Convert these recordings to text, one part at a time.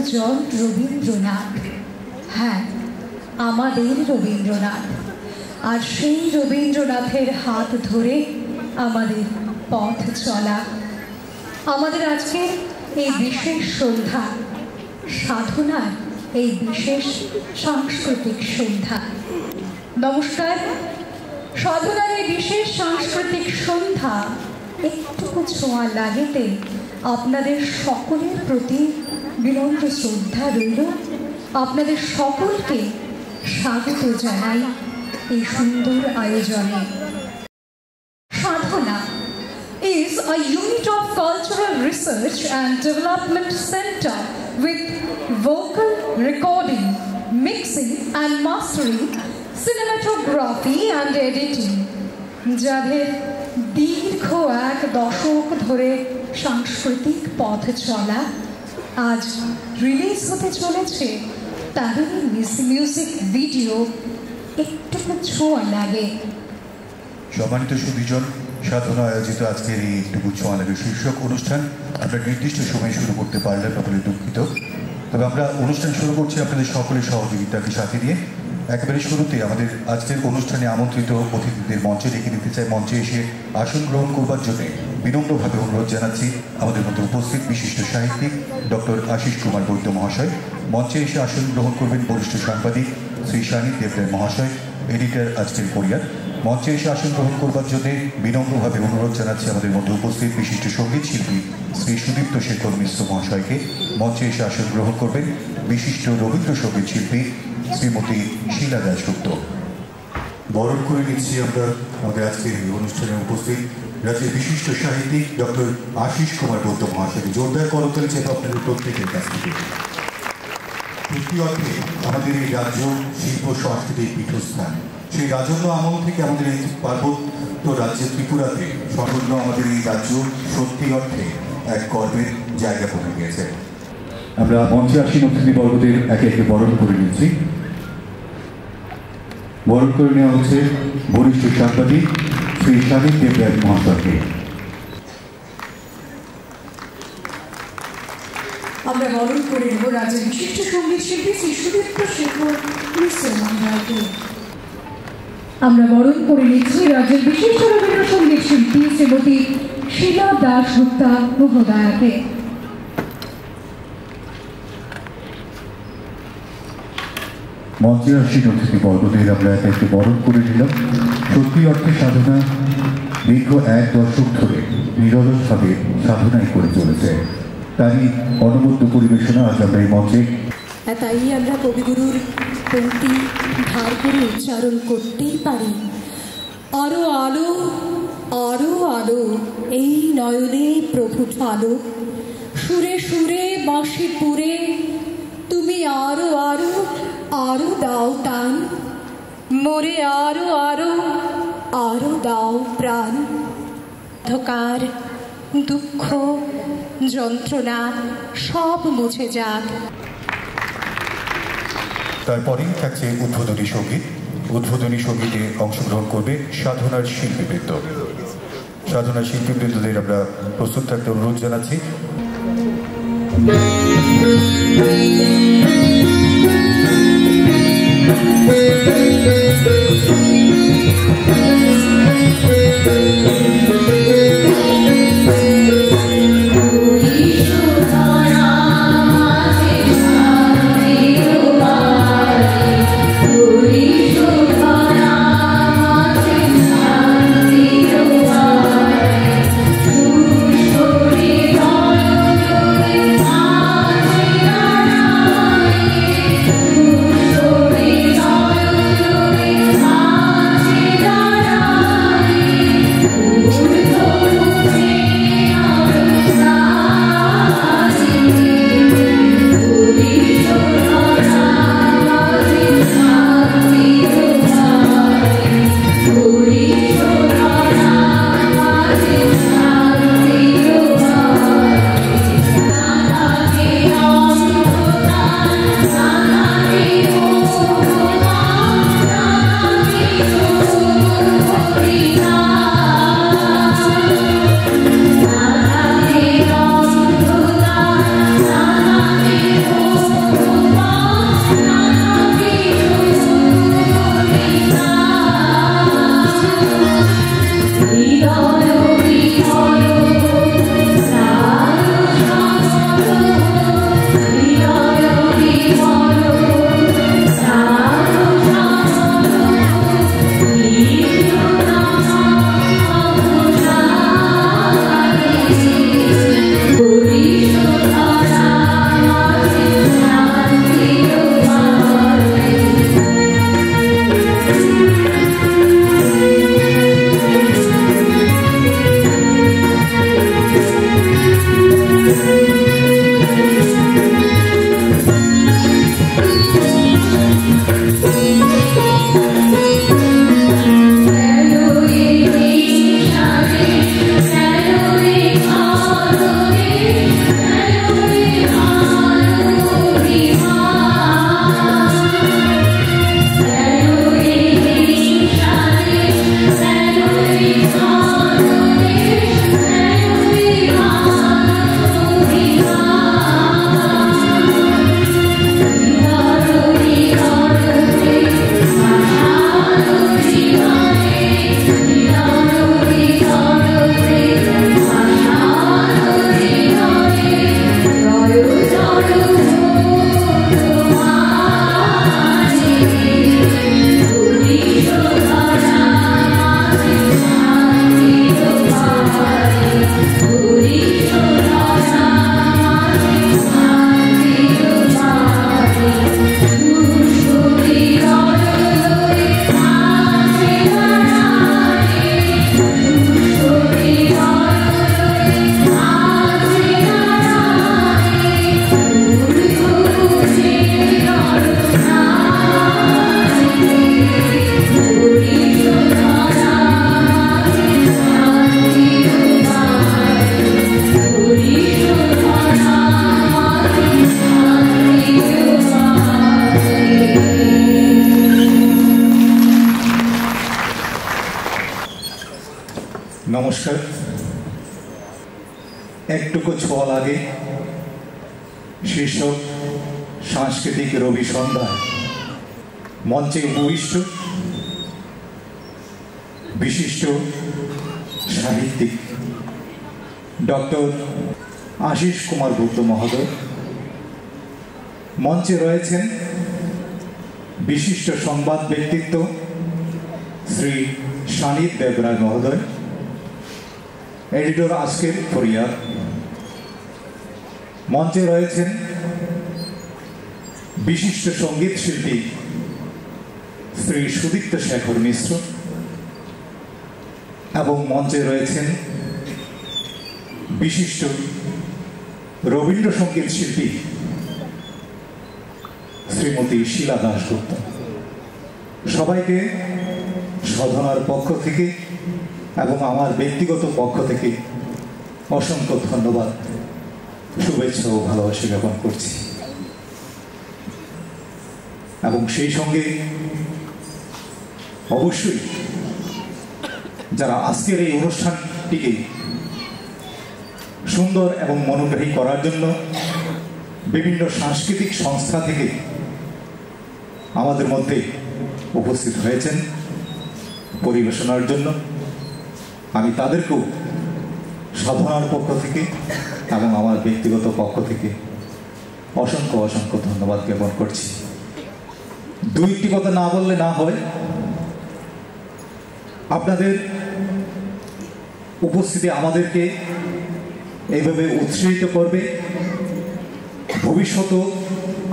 একজন রবীন্দ্রনাথ, হ্যাঁ আমাদের রবীন্দ্রনাথ। আর সেই রবীন্দ্রনাথের হাত ধরে আমাদের পথ চলা। আমাদের আজকে এই বিশেষ সন্ধ্যা, সাধনার এই বিশেষ সাংস্কৃতিক সন্ধ্যা। নমস্কার। সাধনার এই বিশেষ সাংস্কৃতিক সন্ধ্যা একটুকু ছোঁয়া লাগেতে আপনাদের সকলের প্রতি বিনম্র শ্রদ্ধা রইল। আপনাদের সকলকে স্বাগত জানাই এই সুন্দর আয়োজনে। সাধনা is a unit of cultural research and development center with vocal recording, mixing and mastering, cinematography and editing, যাদের দীর্ঘ এক দশক ধরে সাংস্কৃতিক পথ চলা আজ রিলিজ হতে চলেছে তাদের মিউজিক ভিডিও একটু ছোঁয়া লাগে। সম্মানিত সুধীজন, সাধনা আয়োজিত আজকের এই একটু ছোঁয়া লাগে শীর্ষক অনুষ্ঠান আমরা নির্দিষ্ট সময়ে শুরু করতে পারলে সকলে দুঃখিত। তবে আমরা অনুষ্ঠান শুরু করছি আপনাদের সকলের সহযোগিতাকে সাথে নিয়ে। একেবারে শুরুতে আমাদের আজকের অনুষ্ঠানে আমন্ত্রিত অতিথিদের মঞ্চে ডেকে নিতে চাই। মঞ্চে এসে আসন গ্রহণ করবার জন্য বিনম্রভাবে অনুরোধ জানাচ্ছি আমাদের মধ্যে উপস্থিত বিশিষ্ট সাহিত্যিক ডক্টর আশিস কুমার বৈদ্য মহাশয়। মঞ্চে এসে আসন গ্রহণ করবেন বরিষ্ঠ সাংবাদিক শ্রী শানি দেবরায় মহাশয়, এডিটর আজকের কোরিয়ার। মঞ্চে এসে আসন গ্রহণ করবার জন্য বিনম্রভাবে অনুরোধ জানাচ্ছি আমাদের মধ্যে উপস্থিত বিশিষ্ট সঙ্গীত শিল্পী শ্রী সুদীপ্ত শেখর মিশ্র মহাশয়কে। মঞ্চে এসে আসন গ্রহণ করবেন বিশিষ্ট রবীন্দ্রসঙ্গীত শিল্পী শ্রীমতী শীলা দাশগুপ্ত। বরণ করে নিচ্ছি আমরা আমাদের আজকের এই অনুষ্ঠানে উপস্থিত রাজ্যের বিশিষ্ট সাহিত্যিক ডক্টর আশিস কুমার বৈদ্য মহাশয়কে। জোরদার করতালি চাইব আপনাদের প্রত্যেকের কাছ থেকে। সত্যি অর্থে আমাদের এই রাজ্য শিল্প সংস্কৃতির পীঠস্থান। সেই রাজন্য আমল থেকে আমাদের এই পার্বত্য রাজ্য ত্রিপুরাতে সম্পূর্ণ আমাদের এই রাজ্য সত্যি অর্থে এক গর্বের জায়গা বনে গিয়েছে। আমরা মঞ্চে আসীন অতিথিবর্গদের একে একে বরণ করে নিচ্ছি। বরণ করে নেওয়া হচ্ছে বরিষ্ঠ সাংবাদিক শ্রী শানি দেবরায় মহাশয়কে। আমরা বরণ করে নেব রাজ্যের বিশিষ্ট সঙ্গীত শিল্পী শ্রী সুদীপ্ত শেখর মিশ্র মহাশয়কে। আমরা বরণ করে নিচ্ছি রাজ্যের বিশিষ্ট রবীন্দ্রসঙ্গীত শিল্পী শ্রীমতী শীলা দাশগুপ্তা মহোদয়াকে। মঞ্চে আসীন অতিথিবর্গদের আমরা একে একে বরণ করে নিলাম। সত্যি অর্থে সাধনা দীর্ঘ এক দশক ধরে নিরলসভাবে সাধনাই করে চলেছে, তারই অনবদ্য পরিবেশনা আজ আমরা এই মঞ্চে। তাই আমরা কবিগুরুর পংক্তি ধার করে উচ্চারণ করতেই পারি। আরো আলো আরো আলো এই নয়নে প্রভু আলো, সুরে সুরে বাঁশি পুরে তুমি আরো আরো আরো দাও টান, মোরে আরো আরো আরো দাও প্রাণ। অন্ধকার দুঃখ যন্ত্রণা সব মুছে যাক। তারপরেই থাকছে উদ্বোধনী সঙ্গীত। উদ্বোধনী সঙ্গীতে অংশগ্রহণ করবে সাধনার শিল্পীবৃন্দ। সাধনার শিল্পীবৃন্দদের আমরা প্রস্তুত থাকতে অনুরোধ জানাচ্ছি। Oh, নমস্কার। একটুকু ছোঁয়া লাগে শীর্ষক সাংস্কৃতিক রবি সন্ধ্যায় মঞ্চে উপবিষ্ট বিশিষ্ট সাহিত্যিক ডক্টর আশিস কুমার গুপ্ত মহোদয়, মঞ্চে রয়েছেন বিশিষ্ট সংবাদ ব্যক্তিত্ব শ্রী শানিত দেবরায় মহোদয়, এডিটর আজকের ফরিয়াদ। মঞ্চে রয়েছেন বিশিষ্ট সঙ্গীত শিল্পী শ্রী সুদীপ্ত শেখর মিশ্র এবং মঞ্চে রয়েছেন বিশিষ্ট রবীন্দ্রসঙ্গীত শিল্পী শ্রীমতী শিলা দাশগুপ্ত। সবাইকে সাধনার পক্ষ থেকে এবং আমার ব্যক্তিগত পক্ষ থেকে অসংখ্য ধন্যবাদ, শুভেচ্ছা ও ভালোবাসা জ্ঞাপন করছি। এবং সেই সঙ্গে অবশ্যই যারা আজকের এই অনুষ্ঠানটিকে সুন্দর এবং মনোগ্রাহী করার জন্য বিভিন্ন সাংস্কৃতিক সংস্থা থেকে আমাদের মধ্যে উপস্থিত হয়েছেন পরিবেশনার জন্য, আমি তাদেরকেও সাধনার পক্ষ থেকে এবং আমার ব্যক্তিগত পক্ষ থেকে অসংখ্য অসংখ্য ধন্যবাদ জ্ঞাপন করছি। দুইটি কথা না বললে না হয়, আপনাদের উপস্থিতি আমাদেরকে এইভাবে উৎসাহিত করবে, ভবিষ্যতেও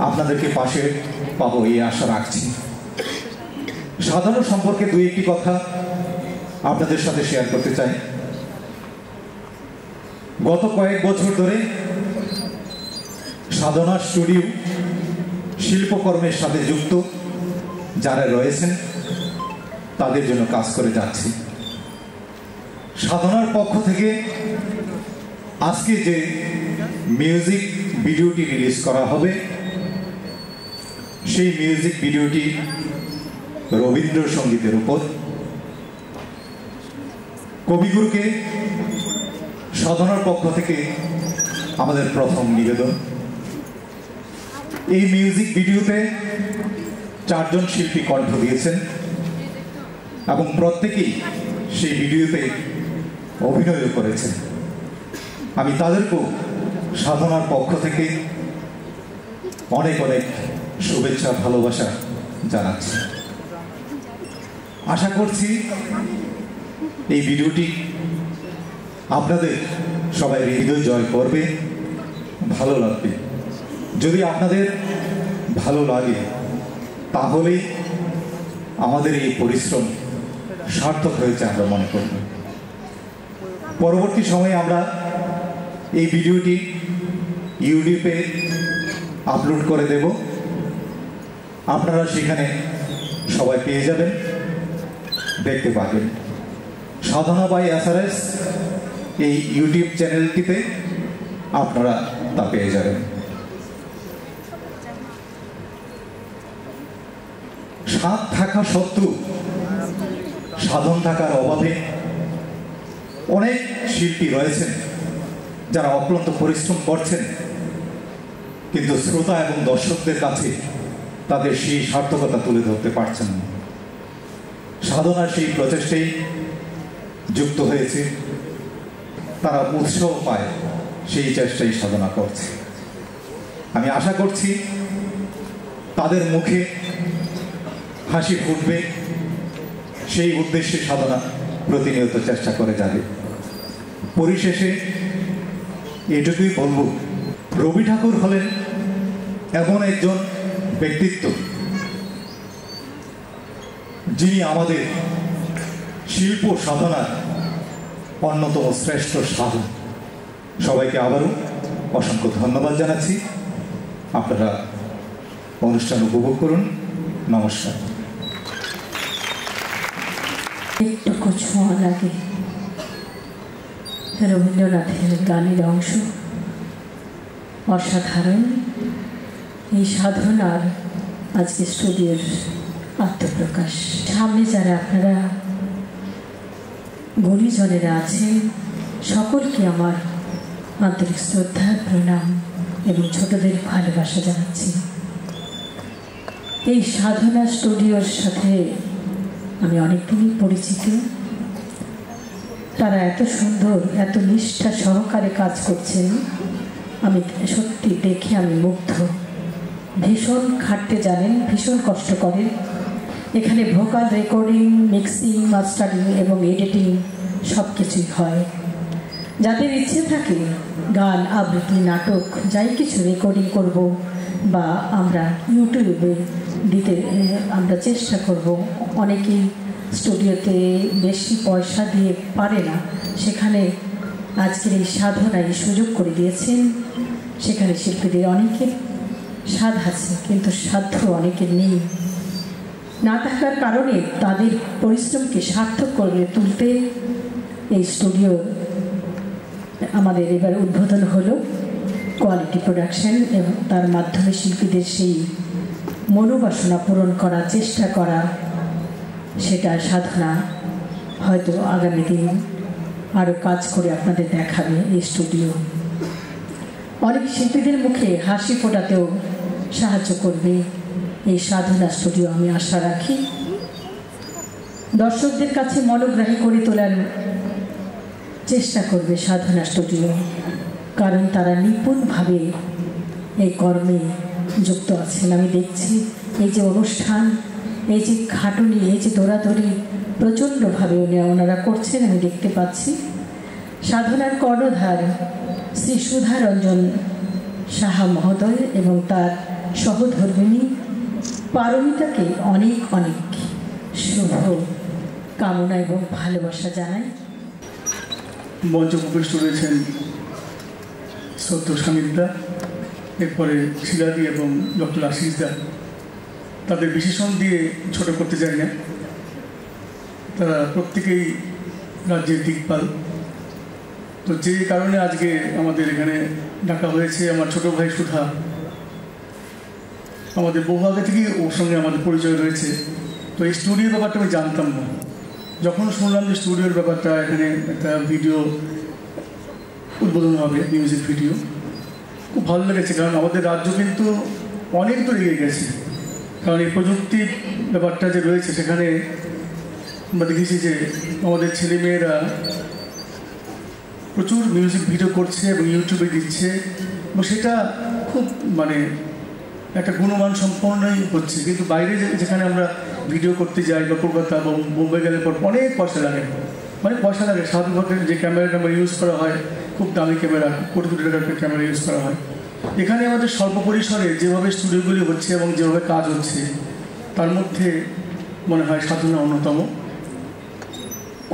আপনাদেরকে পাশে পাবো এই আশা রাখছি। সাধনা সম্পর্কে দুই একটি কথা আপনাদের সাথে শেয়ার করতে চাই। গত কয়েক বছর ধরে সাধনা স্টুডিও শিল্পকর্মের সাথে যুক্ত যারা রয়েছেন তাদের জন্য কাজ করে যাচ্ছি। সাধনার পক্ষ থেকে আজকে যে মিউজিক ভিডিওটি রিলিজ করা হবে, সেই মিউজিক ভিডিওটি রবীন্দ্রসঙ্গীতের উপর। কবিগুরুকে সাধনার পক্ষ থেকে আমাদের প্রথম নিবেদন। এই মিউজিক ভিডিওতে 4 জন শিল্পী কণ্ঠ দিয়েছেন এবং প্রত্যেকেই সেই ভিডিওতে অভিনয় করেছেন। আমি তাদেরকেও সাধনার পক্ষ থেকে অনেক অনেক শুভেচ্ছা ভালোবাসা জানাচ্ছি। আশা করছি এই ভিডিওটি আপনাদের সবাই হৃদয় জয় করবে, ভালো লাগবে। যদি আপনাদের ভালো লাগে তাহলে আমাদের এই পরিশ্রম সার্থক হয়েছে আমরা মনে করব। পরবর্তী সময়ে আমরা এই ভিডিওটি ইউটিউবে আপলোড করে দেব, আপনারা সেখানে সবাই পেয়ে যাবেন, দেখতে পাবেন। সাধনা বাই এসআরএস এই ইউটিউব চ্যানেলটিতে আপনারা তা পেয়ে যাবেন। সাধ থাকা সত্ত্বেও সাধন থাকার অভাবে অনেক শিল্পী রয়েছেন যারা অক্লান্ত পরিশ্রম করছেন, কিন্তু শ্রোতা এবং দর্শকদের কাছে তাদের সেই সার্থকতা তুলে ধরতে পারছেন না। সাধনার সেই প্রচেষ্টায় যুক্ত হয়েছে, তারা উৎসাহ পায়, সেই চেষ্টাই সাধনা করছে। আমি আশা করছি তাদের মুখে হাসি ফুটবে, সেই উদ্দেশ্যে সাধনা প্রতিনিয়ত চেষ্টা করে যাবে। পরিশেষে এটুকুই বলব, রবি ঠাকুর হলেন এমন একজন ব্যক্তিত্ব যিনি আমাদের শিল্প সাধনার অন্যতম শ্রেষ্ঠ সাধন। সবাইকে আবারও অসংখ্য ধন্যবাদ জানাচ্ছি। আপনারা অনুষ্ঠান উপভোগ করুন। নমস্কার। একটুকু ছোঁয়া লাগে রবীন্দ্রনাথের গানের অংশ অসাধারণ। এই সাধনার আজকে স্টুডিওর আত্মপ্রকাশ। সামনে যারা আপনারা গুণীজনেরা আছেন, সকলকে আমার আন্তরিক শ্রদ্ধা, প্রণাম এবং ছোটদের ভালোবাসা জানাচ্ছি। এই সাধনা স্টুডিওর সাথে আমি অনেকদিনই পরিচিত। তারা এত সুন্দর, এত নিষ্ঠা সহকারে কাজ করছেন, আমি সত্যি দেখে আমি মুগ্ধ। ভীষণ খাটতে জানেন, ভীষণ কষ্ট করেন। এখানে ভোকাল রেকর্ডিং, মিক্সিং, মাস্টারিং এবং এডিটিং সব কিছুই হয়। যাদের ইচ্ছে থাকে গান, আবৃত্তি, নাটক যাই কিছু রেকর্ডিং করব বা আমরা ইউটিউবে দিতে আমরা চেষ্টা করব। অনেকেই স্টুডিওতে বেশি পয়সা দিয়ে পারে না, সেখানে আজকের এই সাধনায় সুযোগ করে দিয়েছেন। সেখানে শিল্পীদের অনেকের স্বাদ আছে, কিন্তু সাধ্য অনেকের নেই। না থাকার কারণে তাদের পরিশ্রমকে সার্থক করে তুলতে এই স্টুডিও আমাদের এবার উদ্বোধন হলো। কোয়ালিটি প্রোডাকশন এবং তার মাধ্যমে শিল্পীদের সেই মনোবাসনা পূরণ করার চেষ্টা করা, সেটা সাধনা হয়তো আগামী দিন আরও কাজ করে আপনাদের দেখাবে এই স্টুডিও। অনেক শিল্পীদের মুখে হাসি ফোটাতেও সাহায্য করবে এই সাধনা স্টুডিও, আমি আশা রাখি। দর্শকদের কাছে মনোগ্রাহী করে তোলার চেষ্টা করবে সাধনা স্টুডিও, কারণ তারা নিপুণভাবে এই কর্মে যুক্ত আছেন। আমি দেখছি এই যে অনুষ্ঠান, এই যে খাটুনি, এই যে দৌড়াদৌড়ি প্রচণ্ডভাবে ওনারা করছেন, আমি দেখতে পাচ্ছি। সাধনার কর্ণধার শ্রী সুধারঞ্জন সাহা মহোদয় এবং তার সহধর্মিণী পারমিতাকে অনেক অনেক শুভ কামনা এবং ভালোবাসা জানাই। মঞ্চে উপবিষ্ট রয়েছেন সত্য স্বামীদা, এরপরে শিলাদি এবং ডক্টর আশিস দা। তাদের বিশেষণ দিয়ে ছোট করতে চাই না, তারা প্রত্যেকেই রাজ্যের দিকপাল। তো যে কারণে আজকে আমাদের এখানে ডাকা হয়েছে, আমার ছোট ভাই সুধা, আমাদের বহু আগে থেকেই ওর সঙ্গে আমাদের পরিচয় রয়েছে। তো এই স্টুডিওর ব্যাপারটা আমি জানতাম না। যখন শুনলাম যে স্টুডিওর ব্যাপারটা, এখানে একটা ভিডিও উদ্বোধন হবে, মিউজিক ভিডিও, খুব ভালো লেগেছে। কারণ আমাদের রাজ্য কিন্তু অনেক দূর এগিয়ে গেছে। কারণ এই প্রযুক্তির ব্যাপারটা যে রয়েছে, সেখানে আমরা দেখেছি যে আমাদের ছেলেমেয়েরা প্রচুর মিউজিক ভিডিও করছে এবং ইউটিউবে দিচ্ছে, এবং সেটা খুব মানে একটা গুণমান সম্পন্নই হচ্ছে। কিন্তু বাইরে যেখানে আমরা ভিডিও করতে যাই বা কলকাতা বা মুম্বাই গেলে পর অনেক পয়সা লাগে, অনেক পয়সা লাগে। স্বাভাবিকভাবে যে ক্যামেরাটা আমরা ইউজ করা হয়, খুব দামি ক্যামেরা, কোটি কোটি টাকার ক্যামেরা ইউজ করা হয়। এখানে আমাদের স্বল্প পরিসরে যেভাবে স্টুডিওগুলি হচ্ছে এবং যেভাবে কাজ হচ্ছে, তার মধ্যে মনে হয় সাধনা অন্যতম।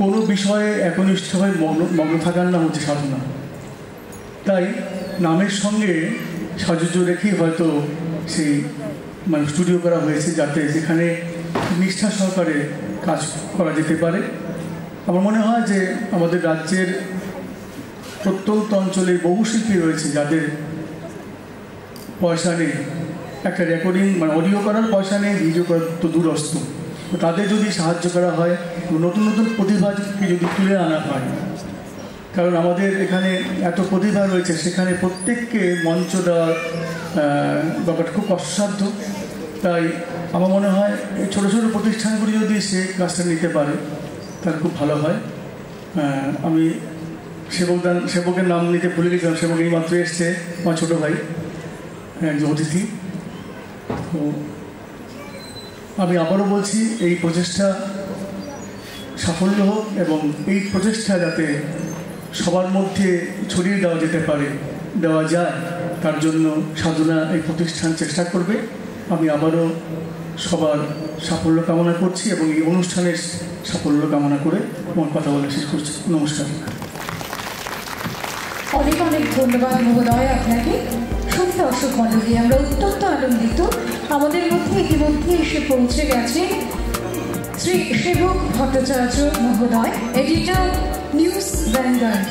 কোনো বিষয়ে একনিষ্ঠভাবে মগ্ন থাকার নাম হচ্ছে সাধনা। তাই নামের সঙ্গে সাজুজ্য রেখেই হয়তো সেই মানে স্টুডিও করা হয়েছে, যাতে যেখানে নিষ্ঠা সহকারে কাজ করা যেতে পারে। আমার মনে হয় যে আমাদের রাজ্যের প্রত্যন্ত অঞ্চলে বহু শিল্পী রয়েছে যাদের পয়সা নেই, একটা রেকর্ডিং মানে অডিও করার পয়সা নেই, ভিডিও করার তো দূরস্থ। তো তাদের যদি সাহায্য করা হয়, নতুন নতুন প্রতিভাকে যদি তুলে আনা হয়, কারণ আমাদের এখানে এত প্রতিভা রয়েছে, সেখানে প্রত্যেককে মঞ্চ দেওয়ার ব্যাপারটা খুব কষ্টসাধ্য। তাই আমার মনে হয় ছোটো ছোটো প্রতিষ্ঠানগুলি যদি সে কাজটা নিতে পারে, তাহলে খুব ভালো হয়। আমি সেবকের নাম নিতে ভুলে গেছিলাম। সেবক এই মাত্র এসছে, আমার ছোটো ভাই, একজন অতিথি। তো আমি আবারও বলছি, এই প্রচেষ্টা সাফল্য হোক এবং এই প্রচেষ্টা যাতে সবার মধ্যে ছড়িয়ে দেওয়া যায়, তার জন্য সাধনা এই প্রতিষ্ঠান চেষ্টা করবে। আমি আবারও সবার সাফল্য কামনা করছি এবং এই অনুষ্ঠানের সাফল্য কামনা করে আমার কথা বলা শেষ করছি। নমস্কার। অনেক অনেক ধন্যবাদ মহোদয় আপনাকে। সত্যি দর্শক মণ্ডলী, আমরা অত্যন্ত আনন্দিত। আমাদের মধ্যে ইতিমধ্যে এসে পৌঁছে গেছে শ্রী সেবক ভট্টাচার্য মহোদয়, এডিটর, নিউজ ভ্যানগার্ড।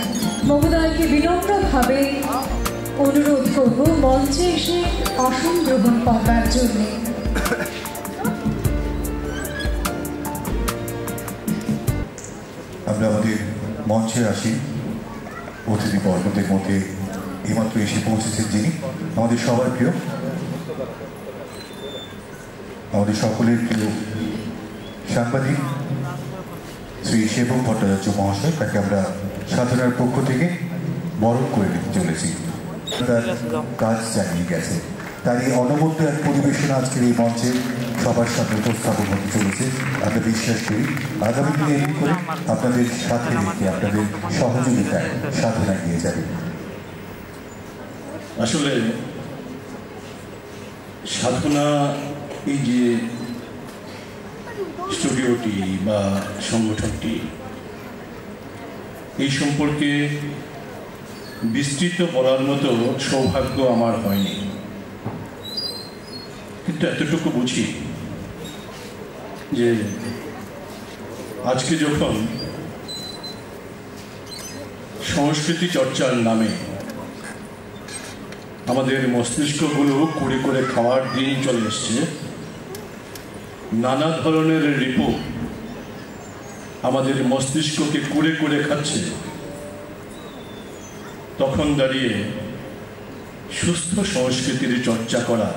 মহোদয়কে বিনম্রভাবে অনুরোধ করব মঞ্চে এসে আসন গ্রহণ করবার জন্য। আমরা আমাদের মঞ্চে আসি অতিথি বর্গদের মধ্যে এইমাত্র এসে পৌঁছেছেন যিনি আমাদের সবার প্রিয়, আমাদের সকলের প্রিয় সাংবাদিক শ্রী সেবক ভট্টাচার্য মহাশয়। তাকে আমরা সাধনার পক্ষ থেকে বরণ করে নিতে চলেছি। তার কাজ চালিয়ে গেছে, তার এই অনবদ্য এক পরিবেশনা আজকের এই মঞ্চে সবার সাথে উপস্থাপন হতে চলেছে। আমরা বিশ্বাস করি আগামী দিনে এমনি করে আপনাদের সাথে রেখে আপনাদের সহযোগিতায় সাধনা এগিয়ে যাবে। আসলে সাধনা এই যে স্টুডিওটি বা সংগঠনটি, এই সম্পর্কে বিস্তৃত বলার মতো সৌভাগ্য আমার হয়নি, কিন্তু এতটুকু বুঝি যে আজকে যখন সংস্কৃতি চর্চার নামে আমাদের মস্তিষ্কগুলো কুড়ে করে খাওয়ার দিন চলে এসছে, নানা ধরনের রিপু আমাদের মস্তিষ্ককে কুড়ে কুড়ে খাচ্ছে, তখন দাঁড়িয়ে সুস্থ সংস্কৃতির চর্চা করা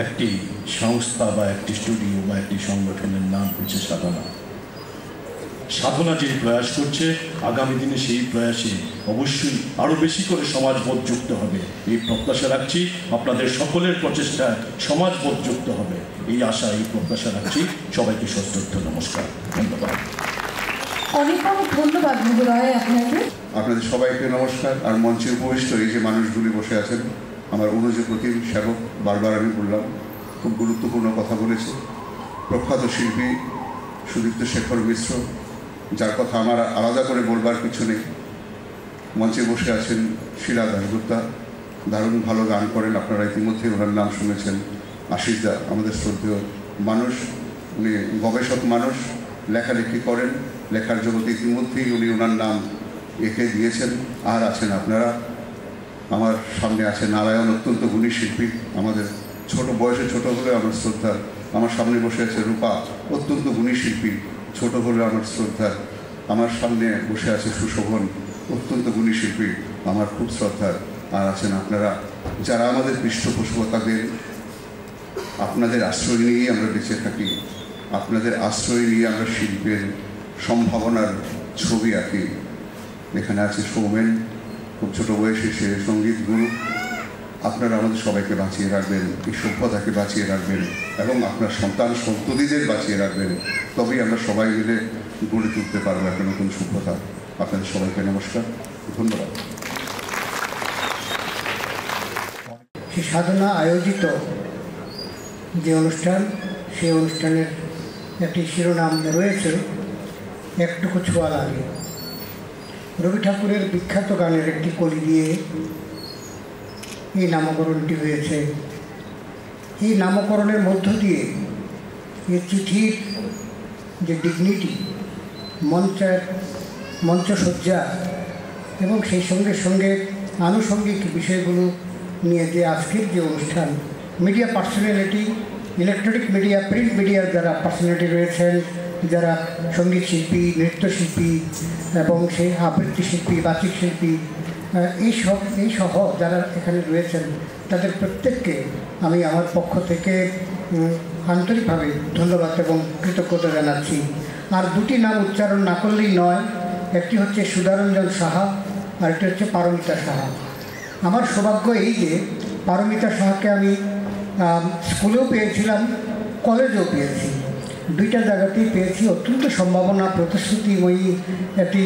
একটি সংস্থা বা একটি স্টুডিও বা একটি সংগঠনের নাম হচ্ছে সাধনা। সাধনা যে প্রয়াস করছে, আগামী দিনে সেই প্রয়াসে অবশ্যই আরও বেশি করে সমাজবোধ যুক্ত হবে, এই প্রত্যাশা রাখছি। আপনাদের সকলের প্রচেষ্টায় সমাজবোধ যুক্ত হবে, এই আশা, এই প্রত্যাশা রাখছি। সবাইকে সশ্রদ্ধ নমস্কার, ধন্যবাদ। অনেক অনেক ধন্যবাদ মহোদয় আপনাকে। আপনাদের সবাইকে নমস্কার। আর মঞ্চে উপবিষ্ট এই যে মানুষগুলি বসে আছেন, আমার অনুজ প্রতিম সেবক, বারবার আমি বললাম, খুব গুরুত্বপূর্ণ কথা বলেছে। প্রখ্যাত শিল্পী সুদীপ্ত শেখর মিশ্র, যার কথা আমার আলাদা করে বলবার কিছু নেই। মঞ্চে বসে আছেন শিলা দাশগুপ্তা, দারুণ ভালো গান করেন, আপনারা ইতিমধ্যে ওনার নাম শুনেছেন। আশিস দা, আমাদের শ্রদ্ধেয় মানুষ, উনি গবেষক মানুষ, লেখালেখি করেন, লেখার জগতে ইতিমধ্যেই উনি ওনার নাম এঁকে দিয়েছেন। আর আছেন আপনারা, আমার সামনে আছে নারায়ণ, অত্যন্ত গুণী শিল্পী, আমাদের ছোট বয়সে ছোট হলেও আমার শ্রদ্ধা। আমার সামনে বসে আছে রূপা, অত্যন্ত গুণী শিল্পী, ছোট হলেও আমার শ্রদ্ধা। আমার সামনে বসে আছে সুশোভন, অত্যন্ত গুণী শিল্পী, আমার খুব শ্রদ্ধার। আর আছেন আপনারা, যারা আমাদের পৃষ্ঠপোষকতাদের, আপনাদের আশ্রয় নিয়েই আমরা বেঁচে থাকি, আপনাদের আশ্রয় নিয়ে আমরা শিল্পের সম্ভাবনার ছবি আঁকি। এখানে আছে সৌমেন, খুব ছোটো বয়সে সে সঙ্গীত গুরু। আপনারা আমাদের সবাইকে বাঁচিয়ে রাখবেন, এই সভ্যতাকে বাঁচিয়ে রাখবেন এবং আপনার সন্তান সন্ততিদের বাঁচিয়ে রাখবেন, তবেই আমরা সবাই মিলে গড়ে তুলতে পারবো একটা নতুন সভ্যতা। আপনাদের সবাইকে নমস্কার, ধন্যবাদ। সাধনা আয়োজিত যে অনুষ্ঠান, সেই অনুষ্ঠানের একটি শিরোনাম রয়েছে একটুকু ছোঁয়া লাগে। রবি ঠাকুরের বিখ্যাত গানের একটি কলি দিয়ে এই নামকরণটি হয়েছে। এই নামকরণের মধ্য দিয়ে এই চিঠির যে ডিগনিটি, মঞ্চসজ্জা এবং সেই সঙ্গে সঙ্গে আনুষঙ্গিক বিষয়গুলো নিয়ে যে আজকের যে অনুষ্ঠান, media personality, electronic media, print মিডিয়ার যারা পার্সোনালিটি রয়েছেন, যারা সঙ্গীত শিল্পী, নৃত্যশিল্পী এবং সেই আবৃত্তি শিল্পী, বাচিক শিল্পী, এই সহ যারা এখানে রয়েছেন, তাদের প্রত্যেককে আমি আমার পক্ষ থেকে আন্তরিকভাবে ধন্যবাদ এবং কৃতজ্ঞতা জানাচ্ছি। আর দুটি নাম উচ্চারণ না করলেই নয়, একটি হচ্ছে সুধারঞ্জন সাহা, আর একটি হচ্ছে পারমিতা সাহা। আমার সৌভাগ্য এই যে পারমিতা সাহাকে আমি স্কুলেও পেয়েছিলাম, কলেজেও পেয়েছি, দুইটা জায়গাতেই পেয়েছি। অত্যন্ত সম্ভাবনা, প্রতিশ্রুতিময়ী একটি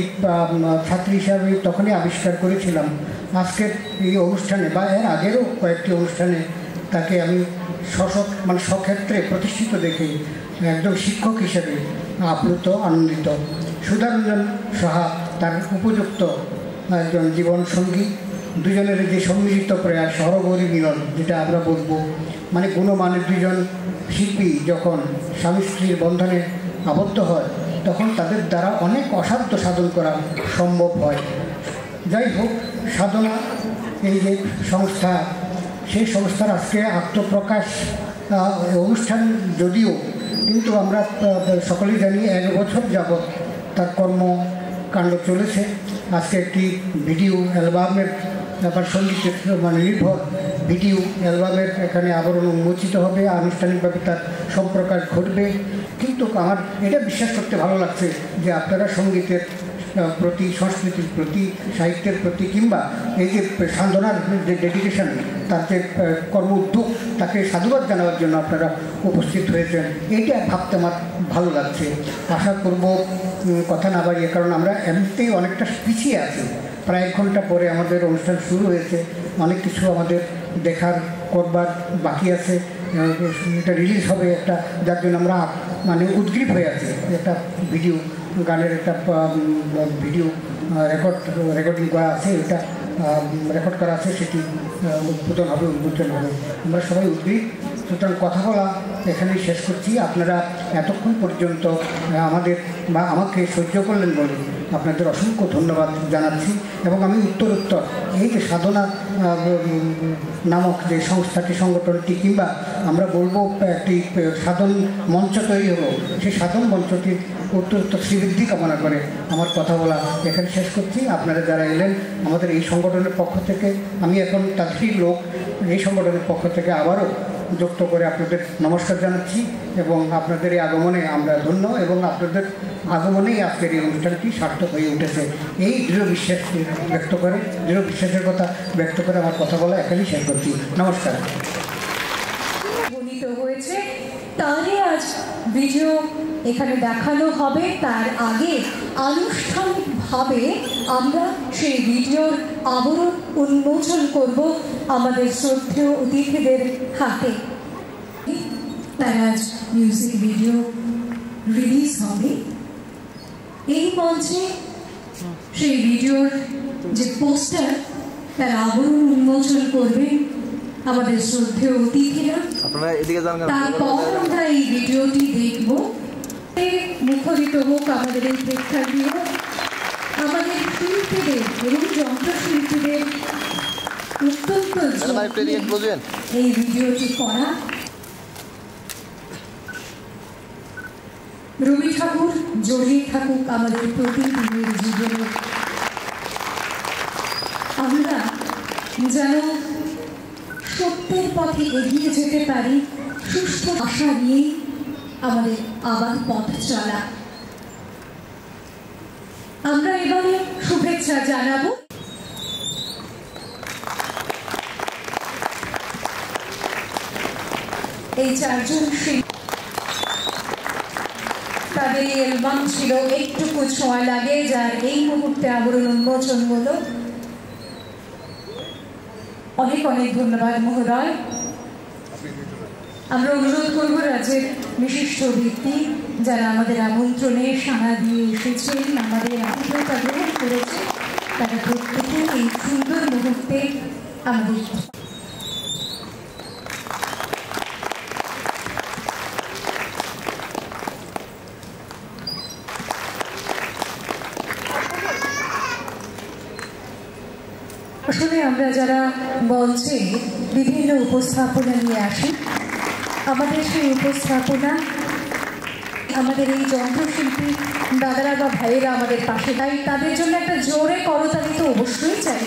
ছাত্রী হিসাবে তখনই আবিষ্কার করেছিলাম। আজকের এই অনুষ্ঠানে বা এর আগেরও কয়েকটি অনুষ্ঠানে তাকে আমি স্বক্ষেত্রে প্রতিষ্ঠিত দেখে একজন শিক্ষক হিসেবে আপ্লুত, আনন্দিত। সুধারঞ্জন সাহা তার উপযুক্ত একজন জীবনসঙ্গী, দুজনের যে সম্মিলিত প্রয়াস, হরগৌরী মিলন, যেটা আমরা বলবো, মানে গুণমানের দুজন শিল্পী যখন স্বামী স্ত্রীর বন্ধনে আবদ্ধ হয়, তখন তাদের দ্বারা অনেক অসাধ্য সাধন করা সম্ভব হয়। যাই হোক, সাধনা এই যে সংস্থা, সেই সংস্থার আজকে আত্মপ্রকাশ অনুষ্ঠান যদিও, কিন্তু আমরা সকলেই জানি 1 বছর যাবৎ তার কর্ম কাণ্ড চলেছে। আজকে একটি ভিডিও অ্যালবামের ব্যাপার সঙ্গীতের নির্ভর ভিডিও অ্যালবামের এখানে আবরণ উন্মোচিত হবে, আনুষ্ঠানিকভাবে তার সম্প্রকাশ ঘটবে। কিন্তু আমার এটা বিশ্বাস করতে ভালো লাগছে যে আপনারা সঙ্গীতের প্রতি, সংস্কৃতির প্রতি, সাহিত্যের প্রতি কিংবা এই যে সাধনার যে ডেডিকেশন, তার যে কর্ম উদ্যোগ, তাকে সাধুবাদ জানাবার জন্য আপনারা উপস্থিত হয়েছেন, এইটা ভাবতে আমার ভালো লাগছে। আশা করব কথা না বাড়িয়ে, কারণ আমরা এমনিতেই অনেকটা পিছিয়ে আছি। প্রায় 1 ঘন্টা পরে আমাদের অনুষ্ঠান শুরু হয়েছে, অনেক কিছু আমাদের দেখার করবার বাকি আছে। এটা রিলিজ হবে একটা, যার জন্য আমরা উদ্গ্রীব হয়ে আছি। একটা ভিডিও গানের একটা ভিডিও রেকর্ডিং করা আছে, এটা রেকর্ড করা আছে, সেটি উদ্বোধন হবে, উন্মোচন হবে। আমরা সবাই উদ্গ্রীব। সুতরাং কথা বলা এখানেই শেষ করছি। আপনারা এতক্ষণ পর্যন্ত আমাকে সহ্য করলেন বলে আপনাদের অসংখ্য ধন্যবাদ জানাচ্ছি। এবং আমি উত্তরোত্তর এই যে সাধনা নামক যে সংস্থাটি, সংগঠনটি, কিংবা আমরা বলবো একটি সাধন মঞ্চ তৈরি হলো, সেই সাধন মঞ্চটির উত্তরোত্তর শ্রীবৃদ্ধি কামনা করে আমার কথা বলা এখানে শেষ করছি। আপনারা যারা এলেন আমাদের এই সংগঠনের পক্ষ থেকে, আমি এখন তাদেরই লোক, এই সংগঠনের পক্ষ থেকে আবারও যুক্ত করে আপনাদের নমস্কার জানাচ্ছি। এবং আপনাদের এই আগমনে আমরা ধন্য, এবং আপনাদের আগমনেই আজকের এই অনুষ্ঠানটি সার্থক হয়ে উঠেছে, এই দৃঢ় বিশ্বাসের কথা ব্যক্ত করে আমার কথা বলা এখানেই শেষ করছি। নমস্কার। হয়েছে তারই আজ ভিডিও এখানে দেখানো হবে। তার আগে আনুষ্ঠানিকভাবে আমরা সেই ভিডিওর আবরণ উন্মোচন করব আমাদের শ্রদ্ধেয় অতিথিদের হাতে। তার আজ মিউজিক ভিডিও রিলিজ হবে। এই মঞ্চে সেই ভিডিওর যে পোস্টার, তার আবরণ উন্মোচন করবে আমাদের শ্রদ্ধেয় অতিথিরা। তারপর আমরা এই ভিডিওটি দেখব। মুখরিত হোক আমাদের এই প্রেক্ষাগৃহ, আমাদের শিল্পীদের এবং যন্ত্রশিল্পীদের অত্যন্ত এই ভিডিওটি করা। রবি ঠাকুর জড়িয়ে থাকুক আমাদের প্রতিদিনের জীবনে। আমরা যেন সত্যের পথে এগিয়ে যেতে পারি, সুস্থ আশা নিয়ে আমাদের আবার পথ চলা। আমরা এবারে শুভেচ্ছা জানাবো এই 4 জন শিল্পী। তাদের এই অ্যালবাম ছিল একটুকু ছোঁয়া লাগে, যার এই মুহূর্তে আবরণ উন্মোচন হলো। অনেক অনেক ধন্যবাদ মহোদয়। আমরা অনুরোধ করব রাজ্যের বিশিষ্ট ব্যক্তি যারা আমাদের আমন্ত্রণে সাড়া দিয়ে এসেছেন, আমাদের আতিথ্যতা গ্রহণ করেছে, তারা প্রত্যেকে এই সুন্দর মুহূর্তে আমাদের আসলে আমরা যারা মঞ্চে বিভিন্ন উপস্থাপনা নিয়ে আসি, আমাদের সেই উপস্থাপনা আমাদের এই যন্ত্রশিল্পী দাদারা বা ভাইয়েরা আমাদের পাশে, তাই তাদের জন্য একটা জোরে করতালি তো অবশ্যই চাই।